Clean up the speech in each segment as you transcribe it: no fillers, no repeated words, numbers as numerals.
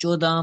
14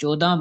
14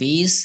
20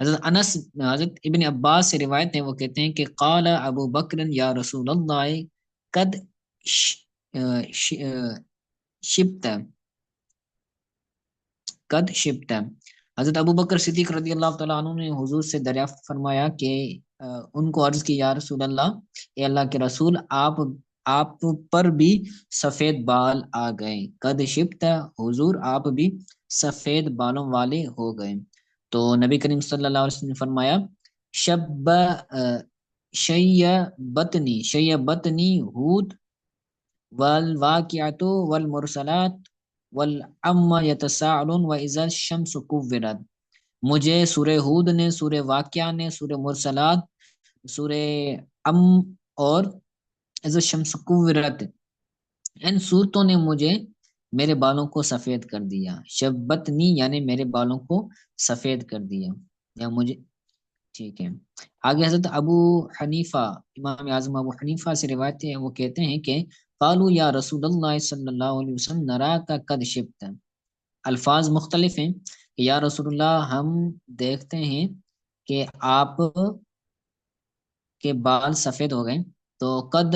حضرت ابن عباس سے روایت ہے، وہ کہتے ہیں کہ قال ابو بکر یا رسول اللہ قد ش- ش- شبت قد شبت حضرت ابو بکر صدیق رضی اللہ تعالیٰ عنہ نے حضور سے دریافت فرمایا کہ ان کو عرض کی، یا رسول اللہ، اے اللہ کے رسول، آپ پر بھی سفید بال آ گئے، قد شبت، حضور آپ بھی سفید بالوں والے ہو گئے۔ تو نبی کریم صلی اللہ علیہ وسلم نے فرمایا، شب شیبتنی ہود والواقعات والمرسلات والعم یتساءلون واذا الشمس کورت۔ مجھے سورہ ہود نے، سورہ واقعہ نے، سورہ مرسلات، سورہ ام اور اذا الشمس کورت، ان صورتوں نے مجھے میرے بالوں کو سفید کر دیا۔ شبتنی یعنی میرے بالوں کو سفید کر دیا یا مجھے، ٹھیک ہے۔ آگے حضرت ابو حنیفہ، امام اعظم ابو حنیفہ سے روایت ہے، وہ کہتے ہیں کہ قالوا یا رسول اللہ صلی اللہ علیہ وسلم نراک قد شبت۔ الفاظ مختلف ہیں کہ یا رسول اللہ، ہم دیکھتے ہیں کہ آپ کے بال سفید ہو گئے۔ تو قد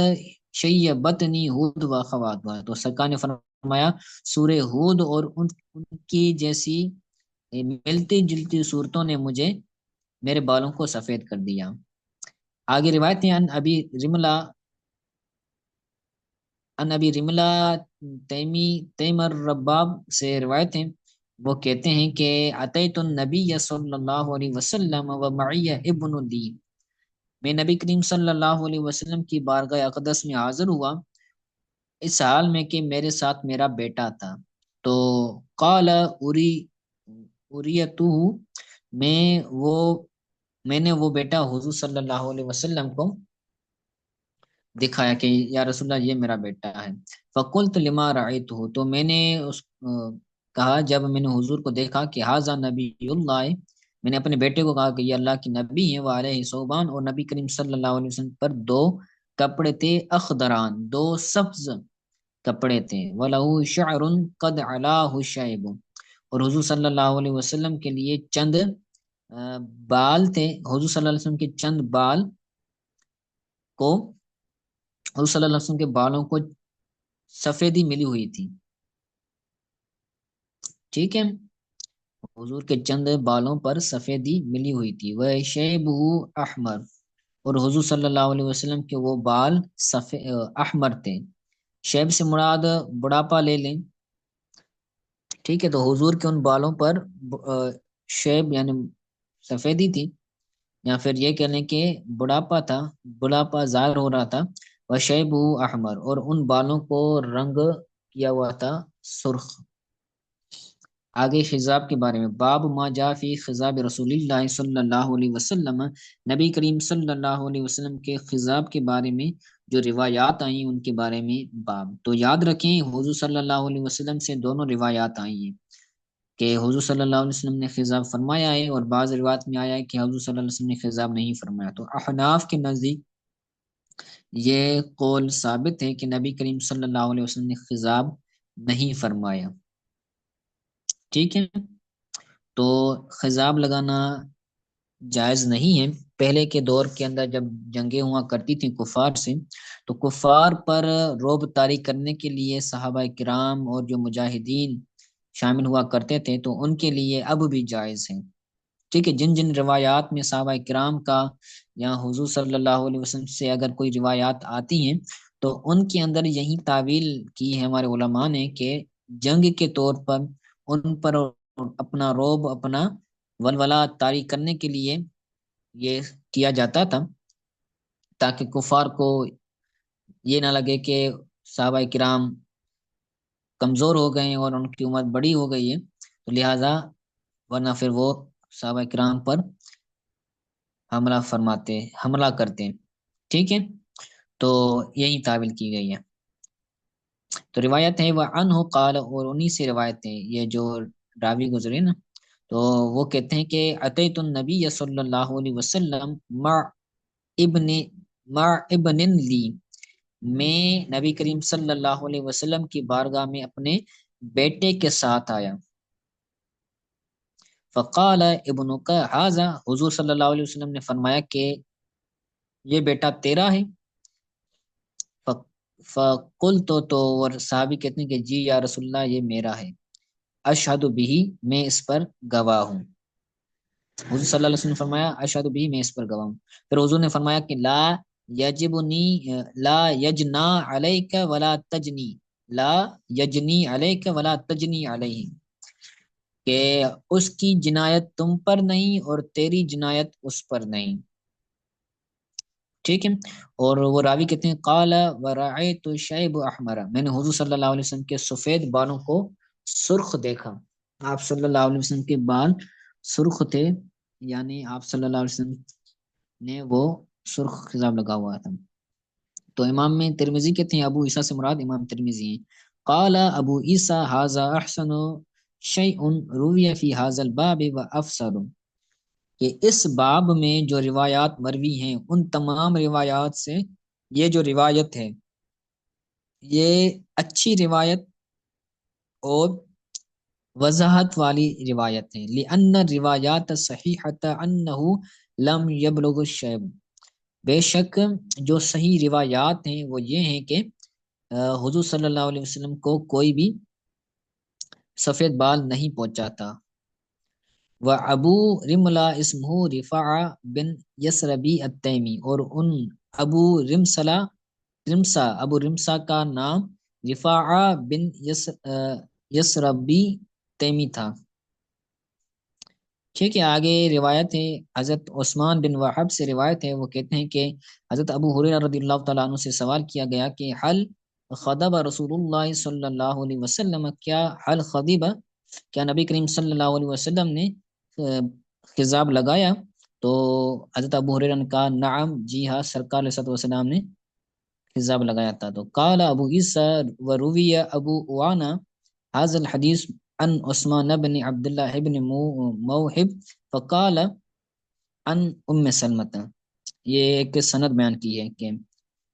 شیبتنی ہود و خواتها، تو سرکار نے فرمایا سورہ ہود اور ان کی جیسی ملتی جلتی صورتوں نے مجھے میرے بالوں کو سفید کر دیا۔ آگے روایت ہیں، ان ابی رملہ تیمر رباب سے روایت ہیں، وہ کہتے ہیں کہ اتیت النبی صلی اللہ علیہ وسلم و معی ابن لی، میں نبی کریم صلی اللہ علیہ وسلم کی بارگاہ اقدس میں حاضر ہوا اس حال میں کہ میرے ساتھ میرا بیٹا تھا۔ تو قال اریتہ، میں وہ میں نے وہ بیٹا حضور صلی اللہ علیہ وسلم کو دکھایا کہ یا رسول اللہ، یہ میرا بیٹا ہے۔ فقلت لما رأیتہ، تو میں نے کہا جب میں نے حضور کو دیکھا کہ ھذا نبی اللہ، میں نے اپنے بیٹے کو کہا کہ یہ اللہ کی نبی ہے، وعلیہ ثوبان، اور نبی کریم صلی اللہ علیہ وسلم پر دو کپڑے تھے، اخضران، دو سبز کپڑے تھے، وَلَهُ شَعْرٌ قَدْ عَلَاهُ الشَّيْبُ، اور حضور صلی اللہ علیہ وسلم کے لیے چند بال تھے، حضور صلی اللہ علیہ وسلم کے چند بال کو، حضور صلی اللہ علیہ وسلم کے بالوں کو سفیدی ملی ہوئی تھی، ٹھیک ہے، حضور کے چند بالوں پر سفیدی ملی ہوئی تھی، وہ شیبہ احمر، اور حضور صلی اللہ علیہ وسلم کے وہ بال احمر تھے۔ شیب سے مراد بڑھاپا لے لیں، ٹھیک ہے، تو حضور کے ان بالوں پر شیب یعنی سفیدی تھی، یا پھر یہ کہہ لیں کہ بڑھاپا تھا، بڑھاپا ظاہر ہو رہا تھا، وشیبہ احمر، اور ان بالوں کو رنگ کیا ہوا تھا سرخ۔ آگے خضاب کے بارے میں، باب ما جاء فی خضاب رسول اللہ صلی اللہ علیہ وسلم، نبی کریم صلی اللہ علیہ وسلم کے خضاب کے بارے میں جو روایات آئیں ان کے بارے میں باب۔ تو یاد رکھیں حضور صلی اللہ علیہ وسلم سے دونوں روایات آئی ہیں کہ حضور صلی اللہ علیہ وسلم نے خضاب فرمایا ہے، اور بعض روایات میں آیا ہے کہ حضور صلی اللہ علیہ وسلم نے خضاب نہیں فرمایا۔ تو احناف کے نزدیک یہ قول ثابت ہے کہ نبی کریم صلی اللہ علیہ وسلم نے خضاب نہیں فرمایا، ٹھیک ہے۔ تو خضاب لگانا جائز نہیں ہے۔ پہلے کے دور کے اندر جب جنگیں ہوا کرتی تھیں کفار سے، تو کفار پر رعب طاری کرنے کے لیے صحابہ کرام اور جو مجاہدین شامل ہوا کرتے تھے، تو ان کے لیے اب بھی جائز ہے، ٹھیک ہے۔ جن جن روایات میں صحابہ کرام کا یا حضور صلی اللہ علیہ وسلم سے اگر کوئی روایات آتی ہیں، تو ان کے اندر یہی تعویل کی ہے ہمارے علماء نے کہ جنگ کے طور پر ان پر اپنا رعب، اپنا ولولہ طاری کرنے کے لیے یہ کیا جاتا تھا، تاکہ کفار کو یہ نہ لگے کہ صحابہ کرام کمزور ہو گئے ہیں اور ان کی عمر بڑی ہو گئی ہے، تو لہٰذا ورنہ پھر وہ صحابہ کرام پر حملہ کرتے ہیں، ٹھیک ہے۔ تو یہی تعویل کی گئی ہے۔ تو روایت ہے وہ عنہ قال، اور انہی سے روایت ہے یہ جو راوی گزرے نا، تو وہ کہتے ہیں کہ اتیت النبی صلی اللہ علیہ وسلم ابن مع ابن لی، میں نبی کریم صلی اللہ علیہ وسلم کی بارگاہ میں اپنے بیٹے کے ساتھ آیا، فقال ابن کا حاضہ، حضور صلی اللہ علیہ وسلم نے فرمایا کہ یہ بیٹا تیرا ہے. فقل تو اور صحابی کہتے ہیں کہ جی یا رسول اللہ یہ میرا ہے. اشہد بھی، میں اس پر گواہ ہوں. حضور صلی اللہ علیہ وسلم نے فرمایا اشہد بھی، میں اس پر گواہ ہوں. پھر حضور نے فرمایا کہ یجبنی لا یجنا علیک ولا تجنی، لا یجنی علیک ولا تجنی علیہ، کہ اس کی جنایت تم پر نہیں اور تیری جنایت اس پر نہیں. ٹھیک ہے. اور وہ راوی کہتے ہیں قال ورأیت شیب احمر، میں نے حضور صلی اللہ علیہ وسلم کے سفید بالوں کو سرخ دیکھا. آپ صلی اللہ علیہ وسلم کے بال سرخ تھے، یعنی آپ صلی اللہ علیہ وسلم نے وہ سرخ خضاب لگا ہوا تھا. تو امام میں ترمذی کہتے ہیں، ابو عیسیٰ سے مراد امام ترمذی ہیں. قال ابو عیسیٰ ھذا احسن شیء روی فی ھذا الباب وافسر، کہ اس باب میں جو روایات مروی ہیں ان تمام روایات سے یہ جو روایت ہے یہ اچھی روایت اور وضاحت والی روایت ہے. لأن الروایات صحیحۃ انہ لم یبلغ الشیب، بے شک جو صحیح روایات ہیں وہ یہ ہیں کہ حضور صلی اللہ علیہ وسلم کو کوئی بھی سفید بال نہیں پہنچا تھا. و ابو رملا اسمہ رفاع بن یسربی التیمی، اور ان ابو ابو رمسا کا نام رفاع بن یسربی تیمی تھا. ٹھیک ہے. آگے روایت ہے حضرت عثمان بن وہب سے روایت ہے، وہ کہتے ہیں کہ حضرت ابو ہریرہ رضی اللہ تعالیٰ عنہ سے سوال کیا گیا کہ حل خطب رسول اللہ صلی اللہ علیہ وسلم، کیا حل خطیبہ، کیا نبی کریم صلی اللہ علیہ وسلم نے خضاب لگایا؟ تو حضرت ابو ہریرہ نے کہا نعم، جی ہاں، سرکار علیہ السلام نے خضاب لگایا تھا. تو قال ابو عیسیٰ وروی ابو اوانا هذا الحدیث عن عثمان بن عبداللہ بن موہب فقال عن ام سلمۃ، یہ ایک سند بیان کی ہے کہ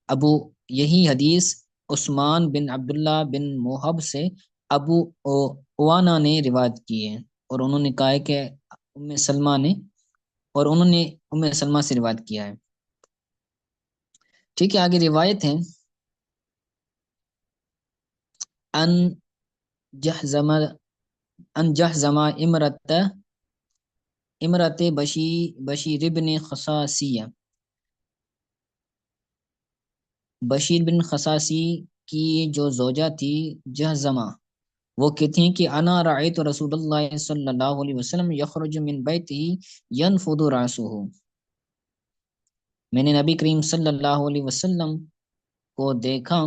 ابو، یہی حدیث عثمان بن عبداللہ بن موہب سے ابو اوانا نے روایت کی ہے، اور انہوں نے کہا ہے کہ ام سلمہ نے، اور انہوں نے ام سلمہ سے روایت کیا ہے. ٹھیک ہے. آگے روایت ہے ان جہزم امرت بشیر بن خصاصیہ، بشیر بن خصاصی کی جو زوجہ تھی جہزمہ، وہ کہتی ہیں کہ انا رأیت رسول اللہ صلی اللہ علیہ وسلم یخرج من بیتہ ینفض رأسہ، میں نے نبی کریم صلی اللہ علیہ وسلم کو دیکھا